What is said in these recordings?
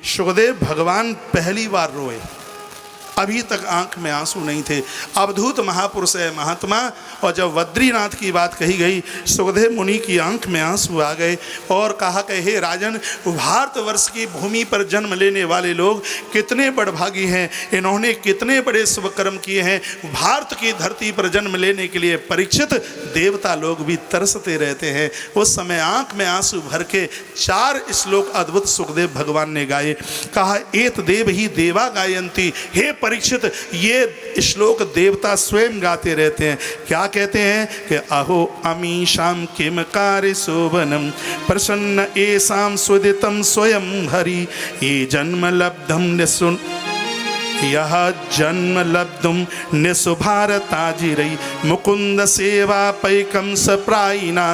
सुखदेव भगवान पहली बार रोए। अभी तक आंख में आंसू नहीं थे। अवधूत महापुरुष है महात्मा। और जब बद्रीनाथ की बात कही गई, सुखदेव मुनि की आंख में आंसू आ गए और कहा कि हे राजन, भारतवर्ष की भूमि पर जन्म लेने वाले लोग कितने बड़भागी हैं, इन्होंने कितने बड़े शुभ कर्म किए हैं। भारत की धरती पर जन्म लेने के लिए परीक्षित देवता लोग भी तरसते रहते हैं। उस समय आंख में आंसू भर के 4 श्लोक अद्भुत सुखदेव भगवान ने गाए। कहा एत देव ही देवा गायंती। हे परीक्षित, ये श्लोक देवता स्वयं गाते रहते हैं। क्या कहते हैं कि अहो अमीशाम किम कार्य शोभनम प्रसन्न एसाम सुदितम स्वयं हरि ये जन्म लब्धम निसुन यह जन्म लब्धुम निसुभारताजिरई मुकुंद सेवा पैकम सप्रायिना।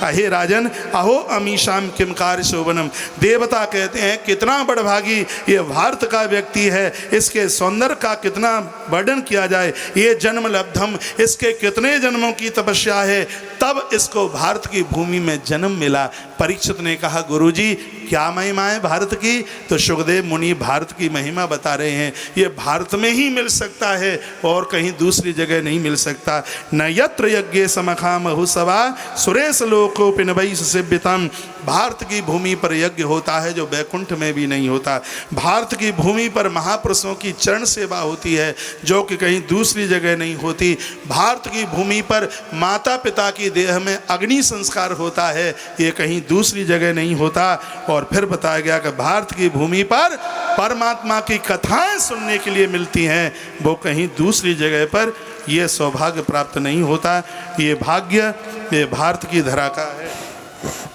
हे राजन, अहो अमीशाम किम कार्य शोभनम। देवता कहते हैं कितना बड़भागी ये भारत का व्यक्ति है, इसके सौंदर्य का कितना वर्णन किया जाए। ये जन्म लब्धम, इसके कितने जन्मों की तपस्या है, तब इसको भारत की भूमि में जन्म मिला। परीक्षित ने कहा गुरुजी क्या महिमा है भारत की? तो सुखदेव मुनि भारत की महिमा बता रहे हैं। ये भारत में ही मिल सकता है और कहीं दूसरी जगह नहीं मिल सकता। न यत्र यज्ञ समखामहु सवा सुरेश लोकोपिन वै सिव्यतम। भारत की भूमि पर यज्ञ होता है जो बैकुंठ में भी नहीं होता। भारत की भूमि पर महापुरुषों की चरण सेवा होती है जो कि कहीं दूसरी जगह नहीं होती। भारत की भूमि पर माता पिता की देह में अग्नि संस्कार होता है, ये कहीं दूसरी जगह नहीं होता। और फिर बताया गया कि भारत की भूमि पर परमात्मा की कथाएं सुनने के लिए मिलती हैं, वो कहीं दूसरी जगह पर ये सौभाग्य प्राप्त नहीं होता। ये भाग्य ये भारत की धरा का है।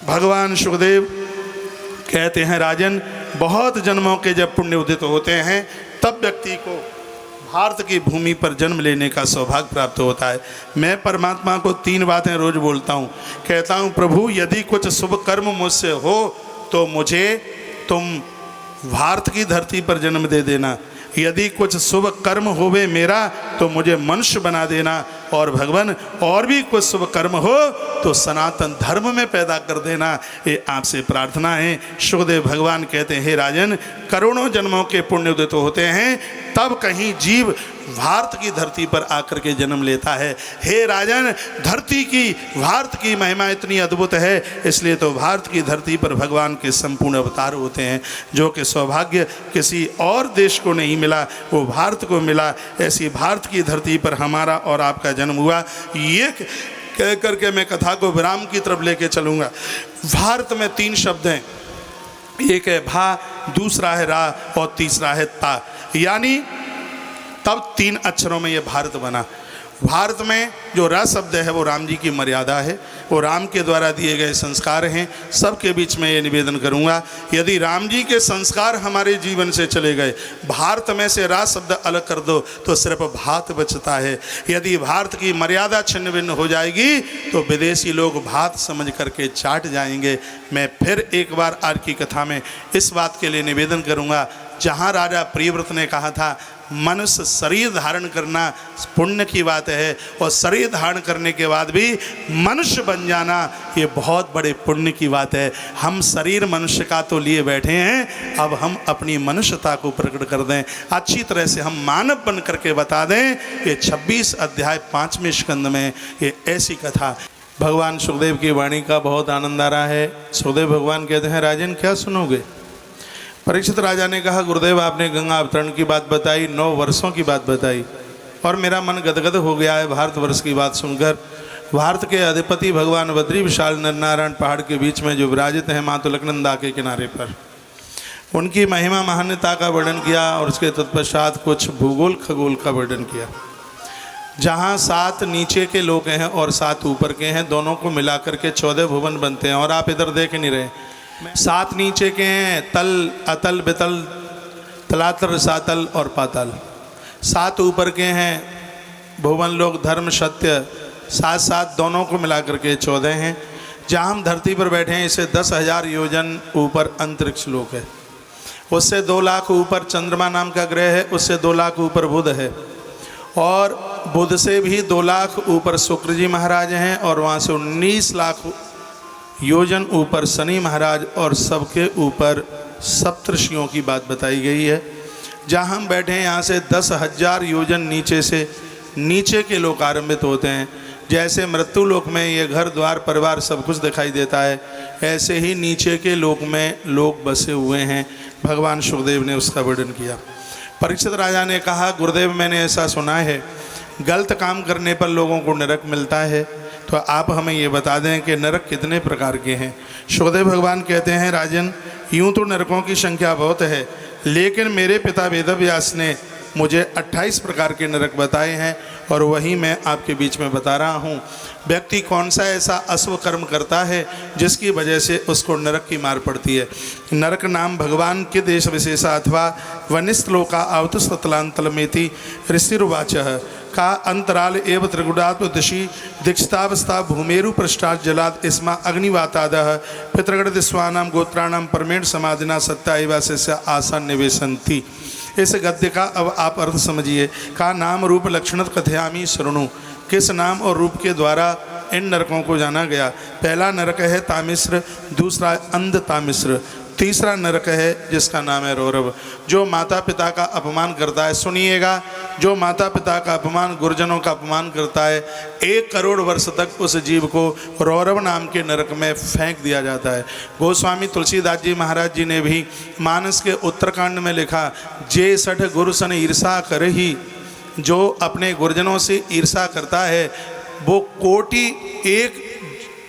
भगवान सुखदेव कहते हैं राजन, बहुत जन्मों के जब पुण्य उदित होते हैं तब व्यक्ति को भारत की भूमि पर जन्म लेने का सौभाग्य प्राप्त होता है। मैं परमात्मा को 3 बातें रोज बोलता हूँ। कहता हूँ प्रभु यदि कुछ शुभ कर्म मुझसे हो तो मुझे तुम भारत की धरती पर जन्म दे देना। यदि कुछ शुभ कर्म होवे मेरा तो मुझे मनुष्य बना देना। और भगवान और भी कुछ शुभ कर्म हो तो सनातन धर्म में पैदा कर देना। ये आपसे प्रार्थना है। सुखदेव भगवान कहते हैं हे राजन, करोड़ों जन्मों के पुण्य उदित होते हैं तब कहीं जीव भारत की धरती पर आकर के जन्म लेता है। हे राजन, धरती की भारत की महिमा इतनी अद्भुत है, इसलिए तो भारत की धरती पर भगवान के संपूर्ण अवतार होते हैं। जो कि सौभाग्य किसी और देश को नहीं मिला, वो भारत को मिला। ऐसी भारत की धरती पर हमारा और आपका जन्म हुआ। ये कह करके मैं कथा को विराम की तरफ लेके चलूँगा। भारत में 3 शब्द हैं, एक है भा, दूसरा है रा और तीसरा है ता। यानी तब 3 अक्षरों में ये भारत बना। भारत में जो र शब्द है वो राम जी की मर्यादा है, वो राम के द्वारा दिए गए संस्कार हैं। सबके बीच में ये निवेदन करूँगा, यदि राम जी के संस्कार हमारे जीवन से चले गए, भारत में से रा शब्द अलग कर दो तो सिर्फ भात बचता है। यदि भारत की मर्यादा छिन्न भिन्न हो जाएगी तो विदेशी लोग भात समझ करके चाट जाएंगे। मैं फिर एक बार आज की कथा में इस बात के लिए निवेदन करूँगा, जहाँ राजा प्रियव्रत ने कहा था मनुष्य शरीर धारण करना पुण्य की बात है और शरीर धारण करने के बाद भी मनुष्य बन जाना ये बहुत बड़े पुण्य की बात है। हम शरीर मनुष्य का तो लिए बैठे हैं, अब हम अपनी मनुष्यता को प्रकट कर दें, अच्छी तरह से हम मानव बन करके बता दें। ये 26 अध्याय 5वें स्कंद में ये ऐसी कथा भगवान सुखदेव की वाणी का बहुत आनंद आ रहा है। सुखदेव भगवान कहते हैं राजन क्या सुनोगे? परीक्षित राजा ने कहा गुरुदेव आपने गंगा अवतरण की बात बताई, 9 वर्षों की बात बताई और मेरा मन गदगद हो गया है भारतवर्ष की बात सुनकर। भारत के अधिपति भगवान बद्री विशाल नरनारायण पहाड़ के बीच में जो विराजित हैं मातुलकनंदा के किनारे पर, उनकी महिमा महान्यता का वर्णन किया और उसके तत्पश्चात कुछ भूगोल खगोल का वर्णन किया। जहाँ 7 नीचे के लोग हैं और 7 ऊपर के हैं, दोनों को मिलाकर के 14 भुवन बनते हैं। और आप इधर देख नहीं रहे, 7 नीचे के हैं तल, अतल, बितल, तलातल, सातल और पाताल। 7 ऊपर के हैं भुवन लोग, धर्म, सत्य, 7 दोनों को मिलाकर के 14 हैं। जहाँ हम धरती पर बैठे हैं इससे 10,000 योजन ऊपर अंतरिक्ष लोक है, उससे 2 लाख ऊपर चंद्रमा नाम का ग्रह है, उससे 2 लाख ऊपर बुध है और बुध से भी 2 लाख ऊपर शुक्र जी महाराज हैं और वहाँ से 19 लाख योजन ऊपर शनि महाराज और सबके ऊपर सप्तर्षियों की बात बताई गई है। जहाँ हम बैठे हैं यहाँ से 10,000 योजन नीचे से नीचे के लोक आरंभित होते हैं। जैसे मृत्यु लोक में ये घर द्वार परिवार सब कुछ दिखाई देता है, ऐसे ही नीचे के लोक में लोग बसे हुए हैं। भगवान सुखदेव ने उसका वर्णन किया। परीक्षित राजा ने कहा, गुरुदेव मैंने ऐसा सुना है गलत काम करने पर लोगों को नरक मिलता है, तो आप हमें ये बता दें कि नरक कितने प्रकार के हैं। सुखदेव भगवान कहते हैं, राजन यूँ तो नरकों की संख्या बहुत है, लेकिन मेरे पिता वेदव्यास ने मुझे 28 प्रकार के नरक बताए हैं और वही मैं आपके बीच में बता रहा हूँ। व्यक्ति कौन सा ऐसा अशुभ कर्म करता है जिसकी वजह से उसको नरक की मार पड़ती है। नरक नाम भगवान के देश विशेषा अथवा वनिस्लोका अवतस्तलांतलमेति ऋषिर्वाच का अंतराल एव त्रिगुणात्मदशी दीक्षितावस्था भूमेरु पृष्ठात् जलाद इस्मा अग्निवातादः पितृगण दिस्वानाम गोत्राणाम परमेण समाधिना सत्ता एवास्य आसन निवेशंती। इस गद्य का अब आप अर्थ समझिए। का नाम रूप लक्षण कथयामी शृणु, किस नाम और रूप के द्वारा इन नरकों को जाना गया। पहला नरक है तामिश्र, दूसरा अंध तामिश्र, तीसरा नरक है जिसका नाम है रौरव। जो माता पिता का अपमान करता है, सुनिएगा, जो माता पिता का अपमान गुरुजनों का अपमान करता है, 1 करोड़ वर्ष तक उस जीव को रौरव नाम के नरक में फेंक दिया जाता है। गोस्वामी तुलसीदास जी महाराज जी ने भी मानस के उत्तरकांड में लिखा, जे सठ गुरु सन ईर्षा कर ही, जो अपने गुरुजनों से ईर्षा करता है वो कोटि 1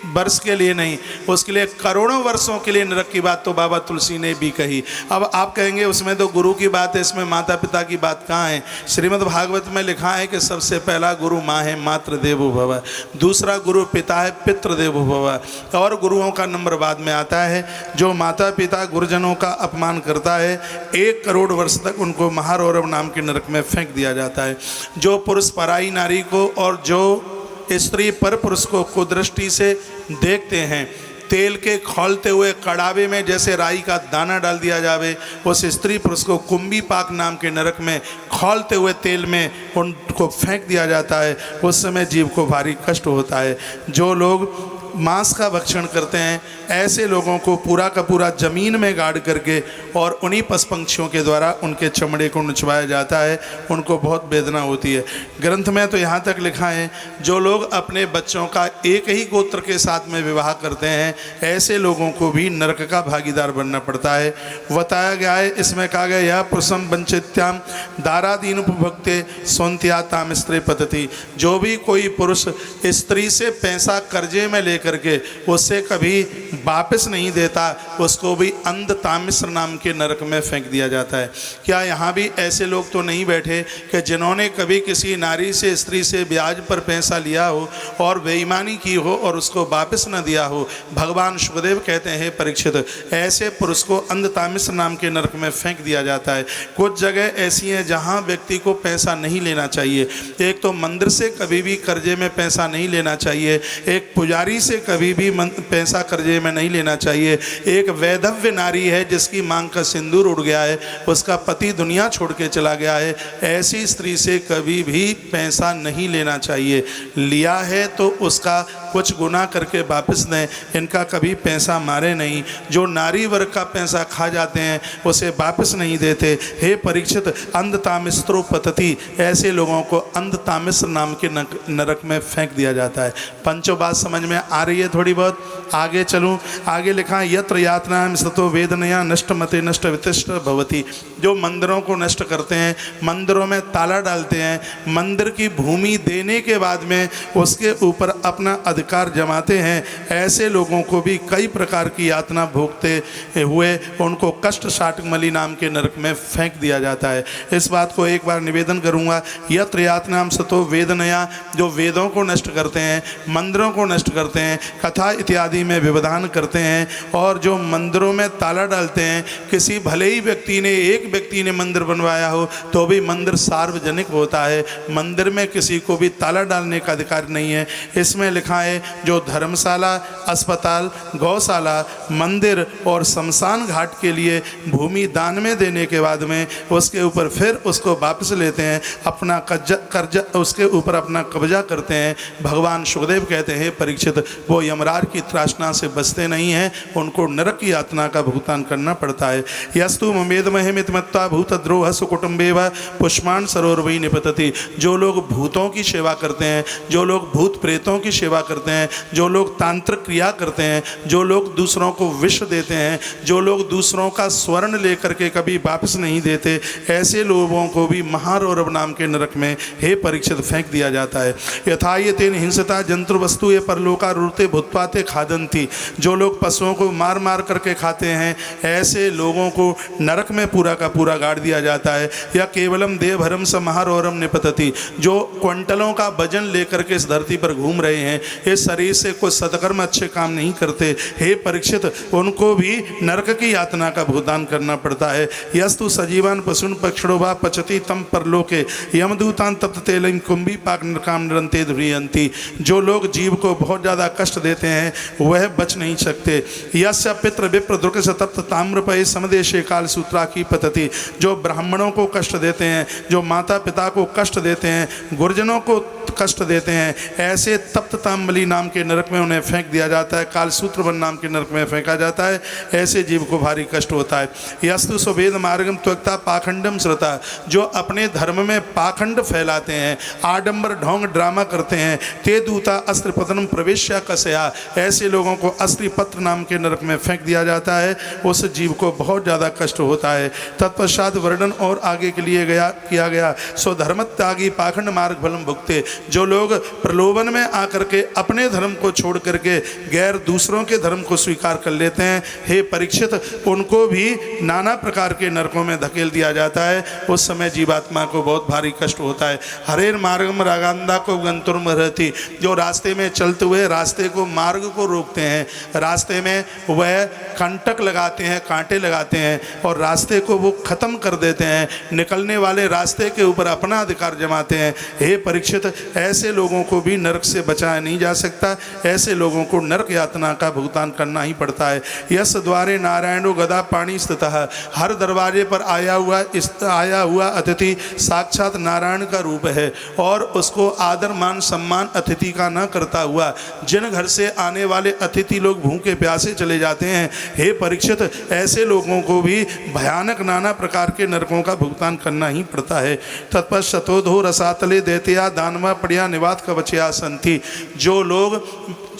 वर्ष के लिए नहीं, उसके लिए करोड़ों वर्षों के लिए नरक की बात तो बाबा तुलसी ने भी कही। अब आप कहेंगे उसमें तो गुरु की बात है, इसमें माता पिता की बात कहाँ है। श्रीमद् भागवत में लिखा है कि सबसे पहला गुरु माँ है मातृ देवो भव, दूसरा गुरु पिता है पितृ देवो भव, और गुरुओं का नंबर बाद में आता है। जो माता पिता गुरुजनों का अपमान करता है 1 करोड़ वर्ष तक उनको महारौरव नाम के नरक में फेंक दिया जाता है। जो पुरुष पराई नारी को और जो स्त्री पर पुरुष को कुदृष्टि से देखते हैं, तेल के खौलते हुए कड़ावे में जैसे राई का दाना डाल दिया जावे, उस स्त्री पुरुष को कुंभी पाक नाम के नरक में खौलते हुए तेल में उनको फेंक दिया जाता है। उस समय जीव को भारी कष्ट होता है। जो लोग मांस का भक्षण करते हैं ऐसे लोगों को पूरा का पूरा ज़मीन में गाड़ करके और उन्हीं पशु पंक्षियों के द्वारा उनके चमड़े को नुचवाया जाता है, उनको बहुत वेदना होती है। ग्रंथ में तो यहाँ तक लिखा है, जो लोग अपने बच्चों का एक ही गोत्र के साथ में विवाह करते हैं ऐसे लोगों को भी नरक का भागीदार बनना पड़ता है। बताया गया है, इसमें कहा गया, यह पुरुषम वंचित्याम दारादीन उपभुक्ते सौंत्या ताम स्त्री पतति। जो भी कोई पुरुष स्त्री से पैसा कर्जे में ले करके उससे कभी वापस नहीं देता, उसको भी अंध तामिश्र नाम के नरक में फेंक दिया जाता है। क्या यहाँ भी ऐसे लोग तो नहीं बैठे कि जिन्होंने कभी किसी नारी से स्त्री से ब्याज पर पैसा लिया हो और बेईमानी की हो और उसको वापस न दिया हो। भगवान सुखदेव कहते हैं, परीक्षित ऐसे पुरुष को अंध तामिश्र नाम के नरक में फेंक दिया जाता है। कुछ जगह ऐसी हैं जहाँ व्यक्ति को पैसा नहीं लेना चाहिए। एक तो मंदिर से कभी भी कर्जे में पैसा नहीं लेना चाहिए, एक पुजारी से कभी भी पैसा कर्जे में नहीं लेना चाहिए, एक वैधव्य नारी है जिसकी मांग का सिंदूर उड़ गया है, उसका पति दुनिया छोड़ के चला गया है, ऐसी स्त्री से कभी भी पैसा नहीं लेना चाहिए। लिया है तो उसका कुछ गुना करके वापस दें, इनका कभी पैसा मारे नहीं। जो नारी वर्ग का पैसा खा जाते हैं उसे वापस नहीं देते। हे परीक्षित, अंध तामिस्त्रो पतति, ऐसे लोगों को अंध तामिस्र नाम के नरक में फेंक दिया जाता है। पंचों बात समझ में आ रही है थोड़ी बहुत? आगे चलूं। आगे लिखा है, यत्र यातनाम सतो वेदनया नष्ट मते नष्ट वितिष्ठ भवति। जो मंदिरों को नष्ट करते हैं, मंदिरों में ताला डालते हैं, मंदिर की भूमि देने के बाद में उसके ऊपर अपना अधिकार जमाते हैं, ऐसे लोगों को भी कई प्रकार की यातना भोगते हुए उनको कष्ट शाटमली नाम के नरक में फेंक दिया जाता है। इस बात को एक बार निवेदन करूंगा, यत्र यातनाम सतो वेदनया, जो वेदों को नष्ट करते हैं, मंदिरों को नष्ट करते हैं, कथा इत्यादि में व्यवधान करते हैं और जो मंदिरों में ताला डालते हैं, किसी भले ही व्यक्ति ने, एक व्यक्ति ने मंदिर बनवाया हो तो भी मंदिर सार्वजनिक होता है, मंदिर में किसी को भी ताला डालने का अधिकार नहीं है। इसमें लिखा है, है जो धर्मशाला, अस्पताल, गौशाला, मंदिर और शमशान घाट के लिए भूमि दान में देने के बाद में उसके ऊपर फिर उसको वापस लेते हैं, अपना कर्जा उसके ऊपर अपना कब्जा करते हैं। भगवान सुखदेव कहते हैं परीक्षित, वो यमराज की त्रासना से बचते नहीं हैं, उनको नरक की यातना का भुगतान करना पड़ता है। यस्तु ममेदमहिमित मत्वा भूतद्रोह सुकुटुम्बेव पुष्मान सरोवरवै निपतति। जो लोग भूतों की सेवा करते हैं, जो लोग भूत प्रेतों की सेवा करते हैं, जो लोग तांत्रिक क्रिया करते हैं, जो लोग दूसरों को विष देते हैं, जो लोग दूसरों का स्वर्ण लेकर के कभी वापस नहीं देते, ऐसे लोगों को भी महारौरव नाम के नरक में हे परीक्षित फेंक दिया जाता है। यथा ये तेन हिंसता जंतु वस्तु ये परलोका रूते भूतपाते खादंती। जो लोग पशुओं को मार मार करके खाते हैं, ऐसे लोगों को नरक में पूरा का पूरा गाड़ दिया जाता है। या केवलम देवभरम स महारौरम निपतति। जो क्विंटलों का वजन लेकर के इस धरती पर घूम रहे हैं, इस शरीर से कोई सत्कर्म अच्छे काम नहीं करते, हे परीक्षित उनको भी नरक की यातना का भुगतान करना पड़ता है। यस्तु सजीवान पशुन पक्षिणो वा पचति तम परलोके यमदूतान तप्त तेलिम कुंभी पाक नरकाम निरंते ध्रियंती। जो लोग जीव को बहुत ज़्यादा कष्ट देते हैं वह बच नहीं सकते। यस्य पितृ विप्र दुर्ग सतप्त ताम्रपय समदेशे काल सूत्रा की पतति। जो ब्राह्मणों को कष्ट देते हैं, जो माता पिता को कष्ट देते हैं, गुरुजनों को कष्ट देते हैं, ऐसे तप्त ताम्बली नाम के नरक में उन्हें फेंक दिया जाता है, कालसूत्रवन नाम के नरक में फेंका जाता है। ऐसे जीव को भारी कष्ट होता है। यस्तु स्ववेद मार्गम त्वक्ता पाखंडम श्रुता। जो अपने धर्म में पाखंड फैलाते हैं, आडंबर ढोंग ड्रामा करते हैं, ते दूता अस्त्र पतनम प्रवेश्या कसया। ऐसे लोगों को अस्त्री पत्र नाम के नरक में फेंक दिया जाता है। उस जीव को बहुत ज़्यादा कष्ट होता है। तत्पश्चात वर्णन और आगे के लिए किया गया स्वधर्म त्यागी पाखंड मार्ग फलम भुगते। जो लोग प्रलोभन में आकर के अपने धर्म को छोड़ करके गैर दूसरों के धर्म को स्वीकार कर लेते हैं, हे परीक्षित उनको भी नाना प्रकार के नरकों में धकेल दिया जाता है। उस समय जीवात्मा को बहुत भारी कष्ट होता है। हरेर मार्गम रागांदा को गंतुर्म रहती। जो रास्ते में चलते हुए रास्ते को मार्ग को रोकते हैं, रास्ते में वह कंटक लगाते हैं, कांटे लगाते हैं और रास्ते को वो ख़त्म कर देते हैं, निकलने वाले रास्ते के ऊपर अपना अधिकार जमाते हैं। हे परीक्षित ऐसे लोगों को भी नरक से बचाया नहीं जा सकता। ऐसे लोगों को नरक यातना का भुगतान करना ही पड़ता है। यस द्वारे नारायणो गदा पाणी स्थितः। हर दरवाजे पर आया हुआ अतिथि साक्षात नारायण का रूप है और उसको आदर मान सम्मान अतिथि का न करता हुआ जिन घर से आने वाले अतिथि लोग भूखे प्यासे चले जाते हैं, हे परीक्षित ऐसे लोगों को भी भयानक नाना प्रकार के नरकों का भुगतान करना ही पड़ता है। तत्पश्चातो रसातले देतिया दानवा पड़िया निवात कवचया संति। जो लोग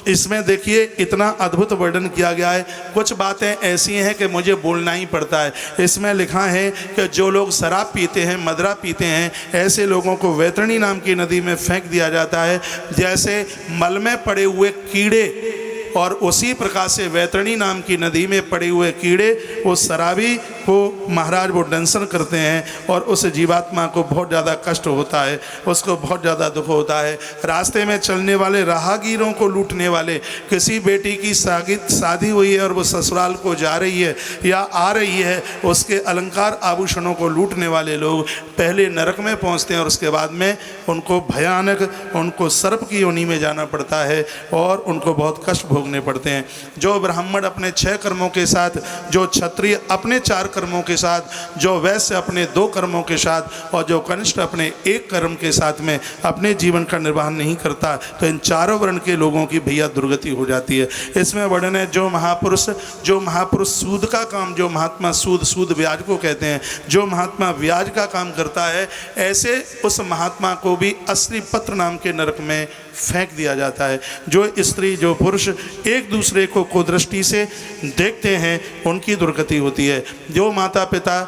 इसमें देखिए इतना अद्भुत वर्णन किया गया है। कुछ बातें ऐसी हैं कि मुझे बोलना ही पड़ता है। इसमें लिखा है कि जो लोग शराब पीते हैं, मदरा पीते हैं, ऐसे लोगों को वैतरणी नाम की नदी में फेंक दिया जाता है जैसे मल में पड़े हुए कीड़े। और उसी प्रकार से वैतरणी नाम की नदी में पड़े हुए कीड़े उस शराबी को महाराज वो दंशन करते हैं और उस जीवात्मा को बहुत ज़्यादा कष्ट होता है, उसको बहुत ज़्यादा दुख होता है। रास्ते में चलने वाले राहगीरों को लूटने वाले, किसी बेटी की शादी हुई है और वो ससुराल को जा रही है या आ रही है, उसके अलंकार आभूषणों को लूटने वाले लोग पहले नरक में पहुँचते हैं और उसके बाद में उनको भयानक उनको सर्प की योनि में जाना पड़ता है और उनको बहुत कष्ट भोगने पड़ते हैं। जो ब्राह्मण अपने 6 कर्मों के साथ, जो क्षत्रिय अपने 4 कर्मों के साथ, जो वैश्य अपने 2 कर्मों के साथ और जो कनिष्ठ अपने 1 कर्म के साथ में अपने जीवन का निर्वाह नहीं करता, तो इन चारों वर्ण के लोगों की भैया दुर्गति हो जाती है। इसमें वर्णन है जो महापुरुष सूद का काम, जो महात्मा सूद ब्याज को कहते हैं, जो महात्मा ब्याज का काम करता है, ऐसे उस महात्मा को भी अस्त्री पत्र नाम के नरक में फेंक दिया जाता है। जो स्त्री जो पुरुष एक दूसरे को कुदृष्टि से देखते हैं उनकी दुर्गति होती है। जो माता पिता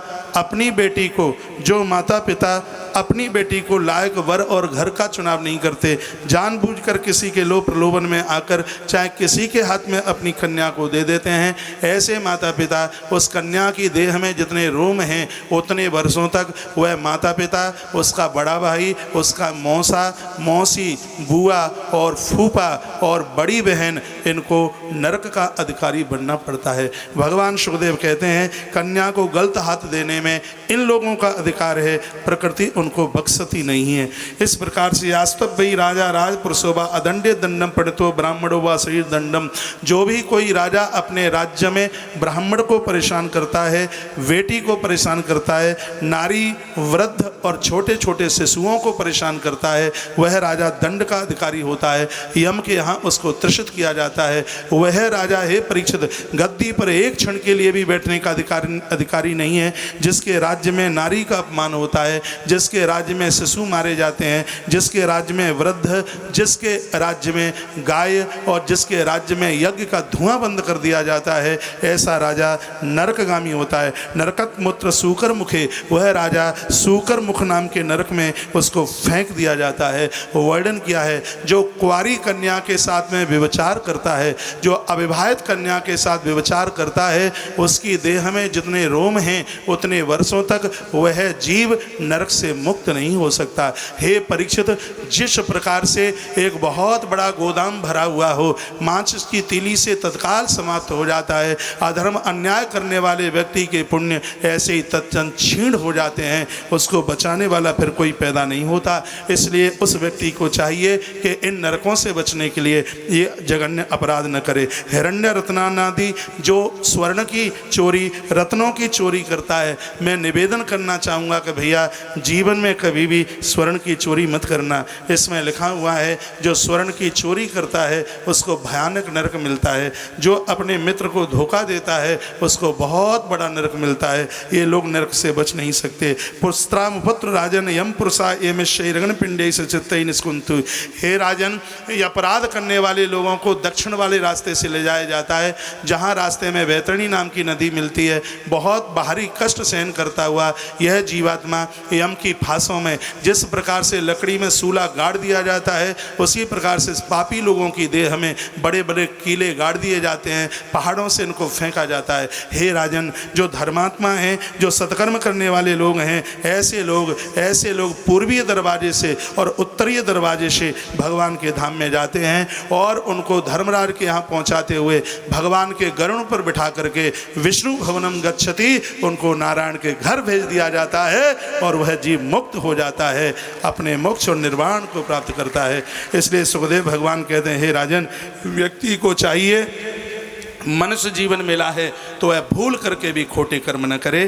अपनी बेटी को लायक वर और घर का चुनाव नहीं करते, जानबूझकर किसी के लोभ प्रलोभन में आकर चाहे किसी के हाथ में अपनी कन्या को दे देते हैं, ऐसे माता पिता उस कन्या की देह में जितने रोम हैं उतने वर्षों तक वह माता पिता, उसका बड़ा भाई, उसका मौसा, मौसी, बुआ और फूफा और बड़ी बहन, इनको नरक का अधिकारी बनना पड़ता है। भगवान सुखदेव कहते हैं कन्या को गलत हाथ देने में इन लोगों का अधिकार है, प्रकृति उनको बख्शती नहीं है। इस प्रकार से यास्तव्य राजा राज पुरुषोवा अदंडे दंडम पढ़तो ब्राह्मणो व शरीर दंडम। जो भी कोई राजा अपने राज्य में ब्राह्मण को परेशान करता है, बेटी को परेशान करता है, नारी वृद्ध और छोटे छोटे शिशुओं को परेशान करता है, वह राजा दंड का अधिकारी होता है। यम के यहाँ उसको त्रिषित किया जाता है। वह राजा है परीक्षित गद्दी पर एक क्षण के लिए भी बैठने का अधिकारी नहीं है, जिसके राज्य में नारी का अपमान होता है, जिसके राज्य में शिशु मारे जाते हैं, जिसके राज्य में वृद्ध, जिसके राज्य में गाय और जिसके राज्य में यज्ञ का धुआं बंद कर दिया जाता है, ऐसा राजा नरकगामी होता है। नरकत मूत्र सूकर मुखे, वह राजा सूकर मुख नाम के नरक में उसको फेंक दिया जाता है। वर्णन किया है, जो कुंवारी कन्या के साथ में व्यभिचार करता है, जो अविवाहित कन्या के साथ व्यभिचार करता है, उसकी देह में जितने रोम हैं उतने वर्षों तक वह जीव नरक से मुक्त नहीं हो सकता। हे परीक्षित, जिस प्रकार से एक बहुत बड़ा गोदाम भरा हुआ हो, मांस की तीली से तत्काल समाप्त हो जाता है, अधर्म अन्याय करने वाले व्यक्ति के पुण्य ऐसे ही तत्क्षण क्षीण हो जाते हैं, उसको बचाने वाला फिर कोई पैदा नहीं होता। इसलिए उस व्यक्ति को चाहिए कि इन नरकों से बचने के लिए ये जघन्य अपराध न करे। हिरण्य रत्नानादि जो स्वर्ण की चोरी, रत्नों की चोरी करता है, मैं निवेदन करना चाहूँगा कि भैया जीवन में कभी भी स्वर्ण की चोरी मत करना। इसमें लिखा हुआ है, जो स्वर्ण की चोरी करता है उसको भयानक नरक मिलता है, जो अपने मित्र को धोखा देता है उसको बहुत बड़ा नरक मिलता है। ये लोग नरक से बच नहीं सकते। पुस्त्रामुपुत्र राजन यम पुरुषा एम शैरगन पिंडे से चित्तई निष्कुंतु। हे राजन, ये अपराध करने वाले लोगों को दक्षिण वाले रास्ते से ले जाया जाता है, जहाँ रास्ते में वैतरणी नाम की नदी मिलती है। बहुत बाहरी कष्ट सहन करता हुआ यह जीवात्मा यम की फांसों में, जिस प्रकार से लकड़ी में सूला गाड़ दिया जाता है, उसी प्रकार से पापी लोगों की देह में बड़े बड़े कीले गाड़ दिए जाते हैं, पहाड़ों से इनको फेंका जाता है। हे राजन, जो धर्मात्मा हैं, जो सत्कर्म करने वाले लोग हैं, ऐसे लोग पूर्वीय दरवाजे से और उत्तरीय दरवाजे से भगवान के धाम में जाते हैं और उनको धर्मराज के यहाँ पहुँचाते हुए भगवान के गरुड़ पर बिठा करके विष्णु भवनम गच्छति, उनको नारायण के घर भेज दिया जाता है और वह जीव मुक्त हो जाता है, अपने मोक्ष और निर्वाण को प्राप्त करता है। इसलिए सुखदेव भगवान कहते हैं, हे राजन, व्यक्ति को चाहिए मनुष्य जीवन मिला है तो वह भूल करके भी खोटे कर्म न करे।